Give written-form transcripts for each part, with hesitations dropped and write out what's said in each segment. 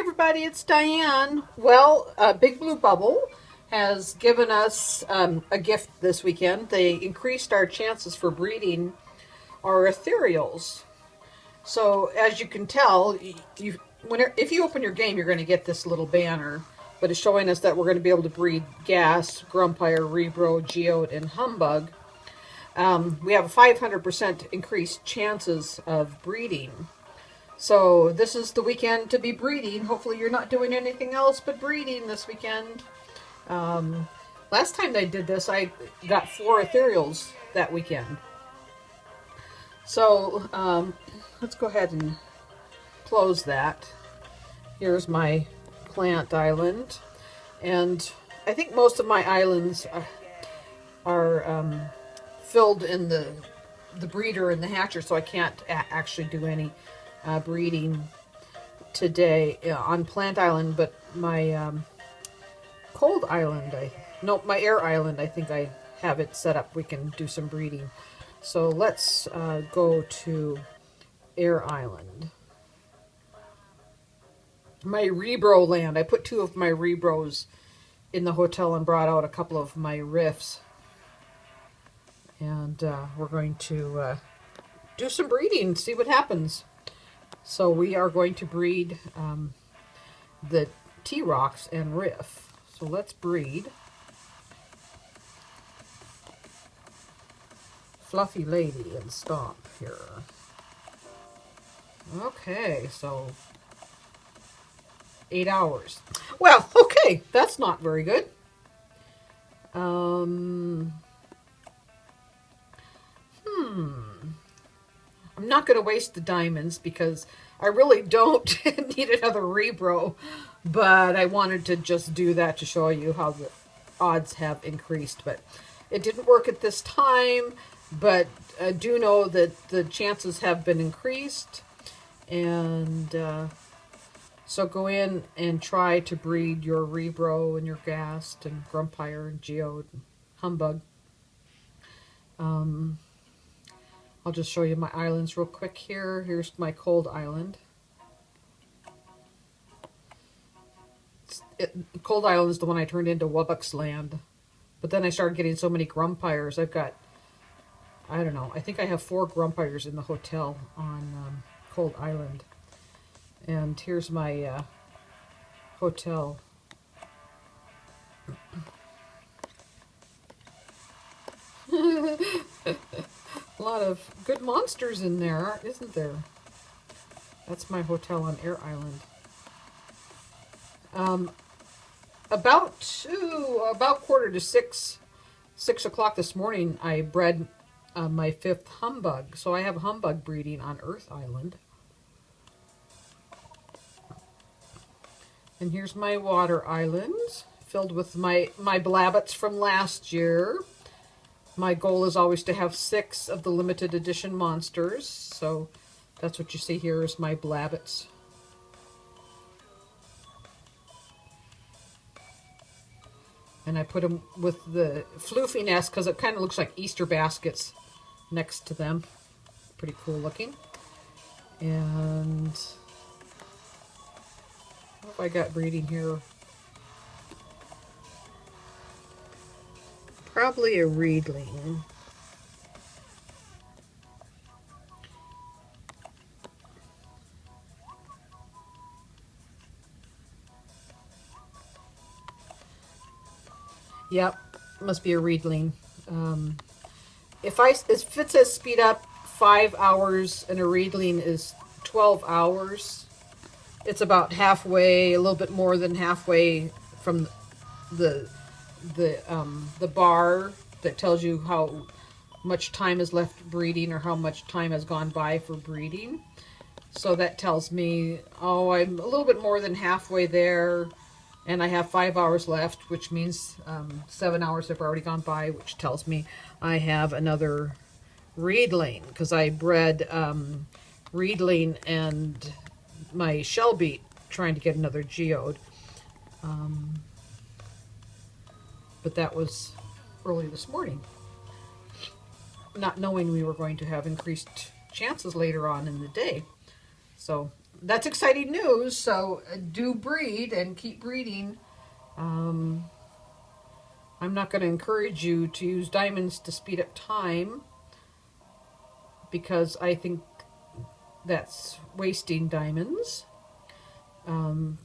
Everybody, it's Diane. Well, Big Blue Bubble has given us a gift this weekend. They increased our chances for breeding our Ethereals. So as you can tell, if you open your game, you're going to get this little banner, but it's showing us that we're going to be able to breed Gas, Grumpire, Rebro, Geode, and Humbug. We have a 500% increased chances of breeding. So this is the weekend to be breeding. Hopefully you're not doing anything else but breeding this weekend. Last time I did this, I got 4 Ethereals that weekend. So let's go ahead and close that. Here's my plant island. And I think most of my islands are filled in the breeder and the hatcher, so I can't actually do any breeding today on Plant Island, but my cold island, my air island, I think I have it set up. We can do some breeding. So let's go to air island. My Rebro land. I put 2 of my Rebros in the hotel and brought out a couple of my Riffs. And we're going to do some breeding, see what happens. So we are going to breed the T-Rocks and Riff. So let's breed Fluffy Lady and Stomp here. Okay, so 8 hours. Well, okay, that's not very good. I'm not going to waste the diamonds because I really don't need another Rebro, but I wanted to just do that to show you how the odds have increased. But it didn't work at this time, but I do know that the chances have been increased. And so go in and try to breed your Rebro and your Ghast and Grumpire and Geode and Humbug. I'll just show you my islands real quick here. Here's my cold island. Cold island is the one I turned into Wubbock's land. But then I started getting so many Grumpires. I've got, I don't know, I think I have 4 Grumpires in the hotel on Cold Island. And here's my hotel. A lot of good monsters in there, isn't there? That's my hotel on Air Island. About 5:45, 6 o'clock this morning, I bred my 5th Humbug. So I have Humbug breeding on Earth Island. And here's my water island, filled with my Blabbits from last year. My goal is always to have 6 of the limited edition monsters, so that's what you see here is my Blabbits. And I put them with the floofy nest because it kind of looks like Easter baskets next to them. Pretty cool looking. And what have I got breeding here? Probably a Reedling. Yep, must be a Reedling. If it says speed up 5 hours and a Reedling is 12 hours, it's about halfway, a little bit more than halfway from the bar that tells you how much time is left breeding or how much time has gone by for breeding. So that tells me, oh, I'm a little bit more than halfway there, and I have 5 hours left, which means 7 hours have already gone by, which tells me I have another Reedling, because I bred Reedling and my Shellbeat trying to get another Geode. But that was early this morning, not knowing we were going to have increased chances later on in the day. So that's exciting news. So do breed and keep breeding. I'm not going to encourage you to use diamonds to speed up time, because I think that's wasting diamonds,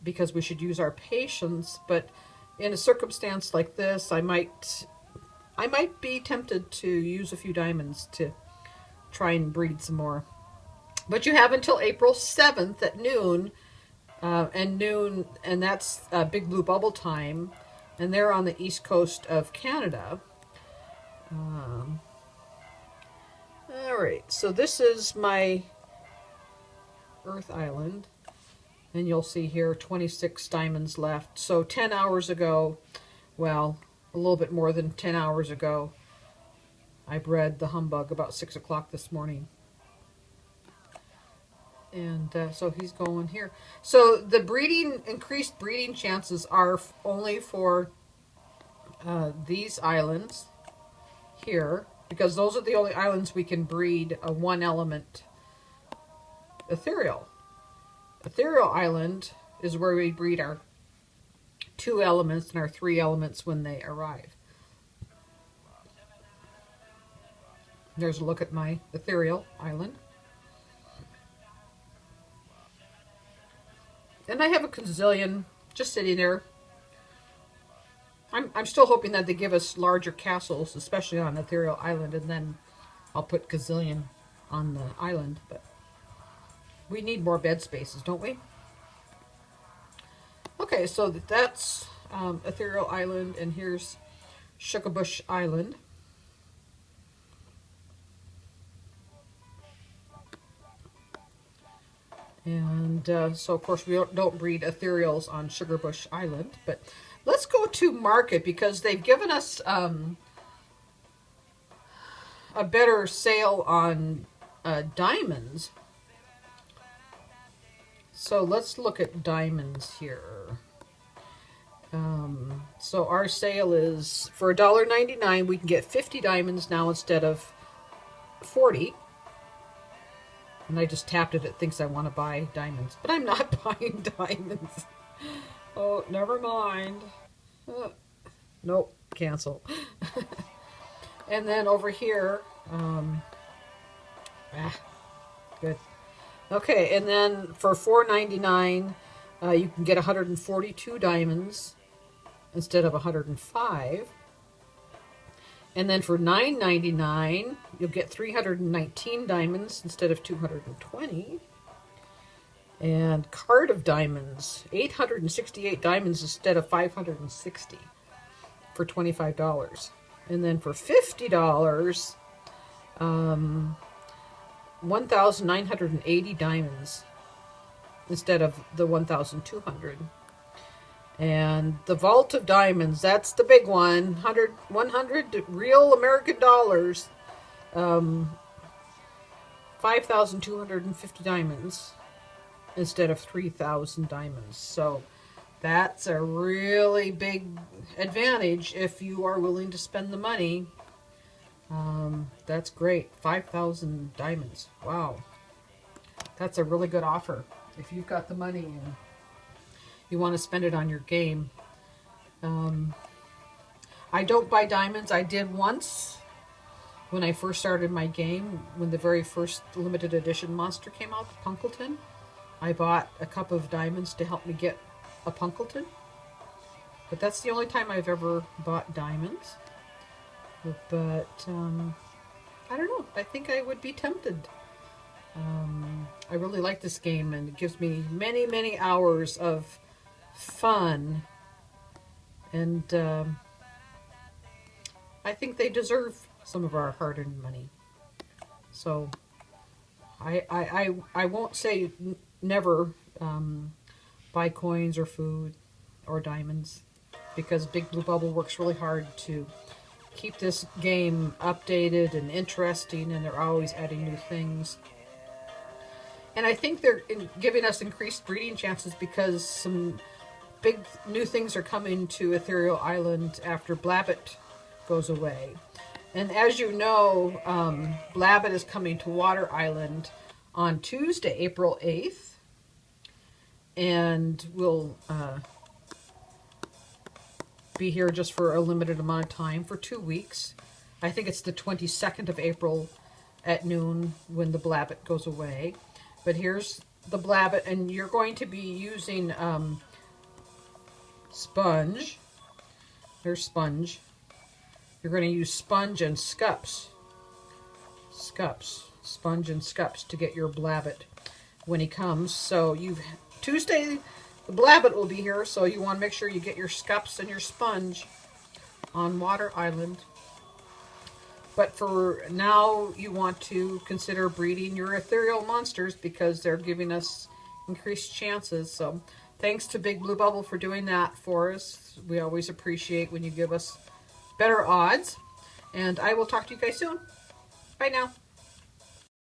because we should use our patience. But in a circumstance like this, I might be tempted to use a few diamonds to try and breed some more. But you have until April 7th at noon, and that's Big Blue Bubble time, and they're on the east coast of Canada. All right, so this is my Earth Island, and you'll see here 26 diamonds left. So 10 hours ago, well, a little bit more than 10 hours ago, I bred the humbug about 6 o'clock this morning. And so he's going here. So the increased breeding chances are only for these islands here, because those are the only islands we can breed a one element ethereal. Ethereal island is where we breed our 2 elements and our 3 elements when they arrive. There's a look at my ethereal island. And I have a gazillion just sitting there. I'm still hoping that they give us larger castles, especially on Ethereal Island, and then I'll put gazillion on the island. But we need more bed spaces, don't we? Okay, so that's Ethereal Island, and here's Sugarbush Island. And so, of course, we don't breed ethereals on Sugarbush Island. But let's go to market, because they've given us a better sale on diamonds. So let's look at diamonds here. So our sale is for $1.99. We can get 50 diamonds now instead of 40. And I just tapped it. It thinks I want to buy diamonds. But I'm not buying diamonds. Oh, never mind. Nope, cancel. And then over here, good. Okay, and then for $4.99, you can get 142 diamonds instead of 105. And then for $9.99, you'll get 319 diamonds instead of 220. And card of diamonds, 868 diamonds instead of 560 for $25. And then for $50, 1,980 diamonds instead of the 1,200. And the Vault of Diamonds, that's the big one, 100 real American dollars, 5,250 diamonds instead of 3,000 diamonds. So that's a really big advantage if you are willing to spend the money. That's great. 5,000 diamonds. Wow. That's a really good offer if you've got the money and you want to spend it on your game. I don't buy diamonds. I did once when I first started my game, when the very first limited edition monster came out, Punkleton. I bought a cup of diamonds to help me get a Punkleton. But that's the only time I've ever bought diamonds. But I don't know. I think I would be tempted. I really like this game, and it gives me many, many hours of fun. And I think they deserve some of our hard-earned money. So I won't say never buy coins or food or diamonds, because Big Blue Bubble works really hard to keep this game updated and interesting, and they're always adding new things. And I think they're giving us increased breeding chances because some big new things are coming to Ethereal Island after Blabbit goes away. And as you know, Blabbit is coming to Water Island on Tuesday, April 8th. and we'll be here just for a limited amount of time, for 2 weeks. I think it's the 22nd of April at noon when the Blabbit goes away. But here's the Blabbit, and you're going to be using sponge. There's sponge. You're going to use sponge and scups. Sponge and scups to get your Blabbit when he comes. So Tuesday, the Blabbit will be here, so you want to make sure you get your scups and your sponge on Water Island. But for now, you want to consider breeding your ethereal monsters because they're giving us increased chances. So thanks to Big Blue Bubble for doing that for us. We always appreciate when you give us better odds. And I will talk to you guys soon. Bye now.